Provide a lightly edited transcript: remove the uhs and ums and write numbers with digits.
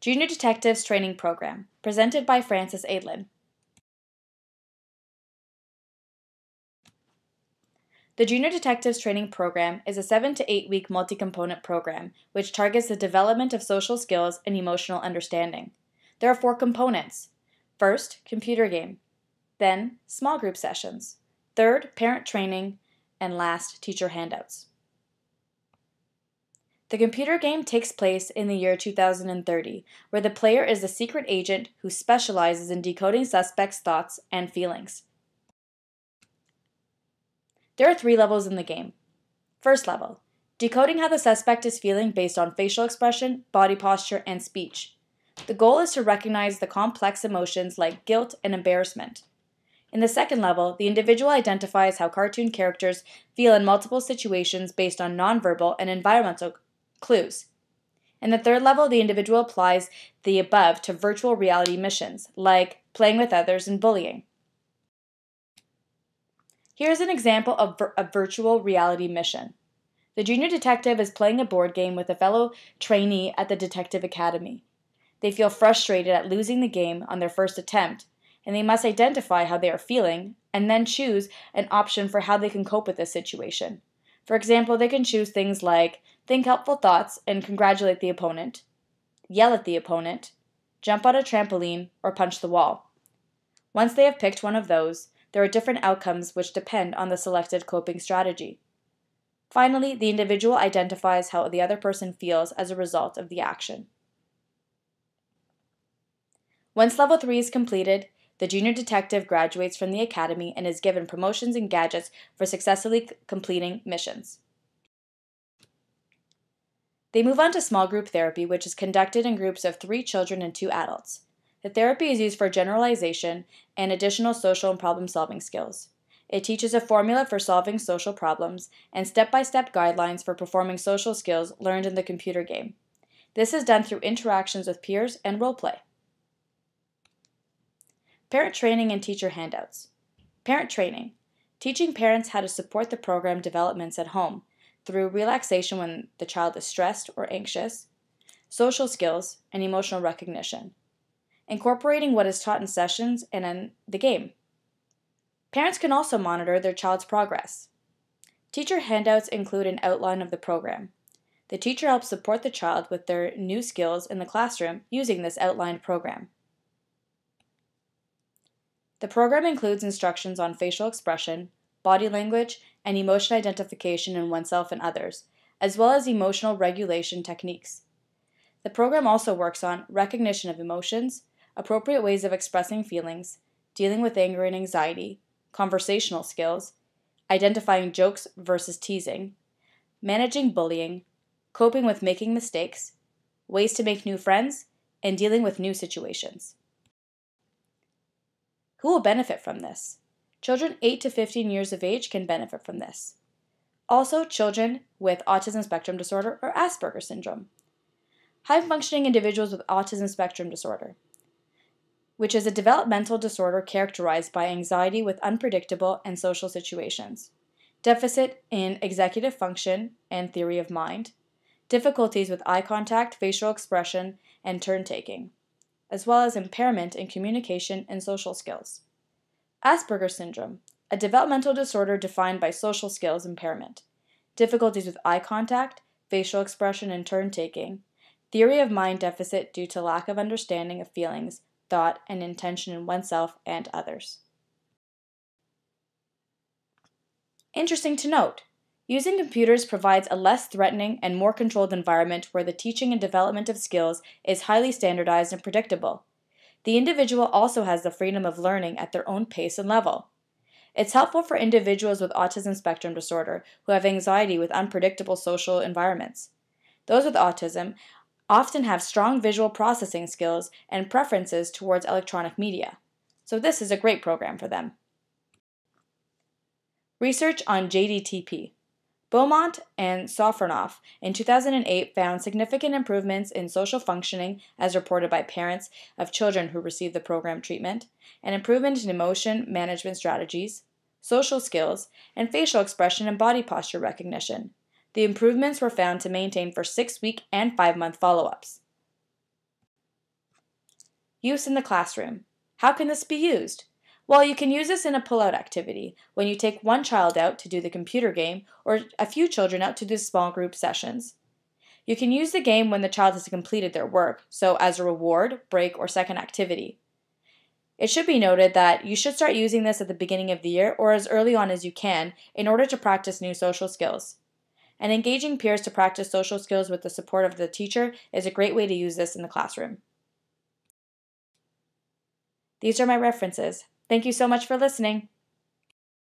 Junior Detectives Training Program, presented by Francis Aidlin. The Junior Detectives Training Program is a 7 to 8 week multi-component program which targets the development of social skills and emotional understanding. There are 4 components. First, computer game. Then, small group sessions. Third, parent training. And last, teacher handouts. The computer game takes place in the year 2030, where the player is a secret agent who specializes in decoding suspects' thoughts and feelings. There are 3 levels in the game. First level, decoding how the suspect is feeling based on facial expression, body posture, and speech. The goal is to recognize the complex emotions like guilt and embarrassment. In the second level, the individual identifies how cartoon characters feel in multiple situations based on nonverbal and environmental clues. In the third level, the individual applies the above to virtual reality missions, like playing with others and bullying. Here's an example of a virtual reality mission. The junior detective is playing a board game with a fellow trainee at the Detective Academy. They feel frustrated at losing the game on their first attempt, and they must identify how they are feeling and then choose an option for how they can cope with this situation. For example, they can choose things like think helpful thoughts and congratulate the opponent, yell at the opponent, jump on a trampoline, or punch the wall. Once they have picked one of those, there are different outcomes which depend on the selected coping strategy. Finally, the individual identifies how the other person feels as a result of the action. Once Level 3 is completed, the junior detective graduates from the academy and is given promotions and gadgets for successfully completing missions. They move on to small group therapy, which is conducted in groups of 3 children and 2 adults. The therapy is used for generalization and additional social and problem-solving skills. It teaches a formula for solving social problems and step-by-step guidelines for performing social skills learned in the computer game. This is done through interactions with peers and role play. Parent training and teacher handouts. Parent training. Teaching parents how to support the program developments at home through relaxation when the child is stressed or anxious, social skills, and emotional recognition. Incorporating what is taught in sessions and in the game. Parents can also monitor their child's progress. Teacher handouts include an outline of the program. The teacher helps support the child with their new skills in the classroom using this outlined program. The program includes instructions on facial expression, body language, and emotion identification in oneself and others, as well as emotional regulation techniques. The program also works on recognition of emotions, appropriate ways of expressing feelings, dealing with anger and anxiety, conversational skills, identifying jokes versus teasing, managing bullying, coping with making mistakes, ways to make new friends, and dealing with new situations. Who will benefit from this? Children 8 to 15 years of age can benefit from this. Also, children with autism spectrum disorder or Asperger's syndrome. High-functioning individuals with autism spectrum disorder, which is a developmental disorder characterized by anxiety with unpredictable and social situations, deficit in executive function and theory of mind, difficulties with eye contact, facial expression, and turn-taking, as well as impairment in communication and social skills. Asperger's syndrome, a developmental disorder defined by social skills impairment, difficulties with eye contact, facial expression, and turn-taking, theory of mind deficit due to lack of understanding of feelings, thought, and intention in oneself and others. Interesting to note, using computers provides a less threatening and more controlled environment where the teaching and development of skills is highly standardized and predictable. The individual also has the freedom of learning at their own pace and level. It's helpful for individuals with autism spectrum disorder who have anxiety with unpredictable social environments. Those with autism often have strong visual processing skills and preferences towards electronic media, so this is a great program for them. Research on JDTP. Beaumont and Sofronoff in 2008 found significant improvements in social functioning as reported by parents of children who received the program treatment, and improvement in emotion management strategies, social skills, and facial expression and body posture recognition. The improvements were found to maintain for 6-week and 5-month follow-ups. Use in the classroom. How can this be used? Well, you can use this in a pull-out activity, when you take one child out to do the computer game or a few children out to do small group sessions. You can use the game when the child has completed their work, so as a reward, break, or second activity. It should be noted that you should start using this at the beginning of the year or as early on as you can in order to practice new social skills. And engaging peers to practice social skills with the support of the teacher is a great way to use this in the classroom. These are my references. Thank you so much for listening.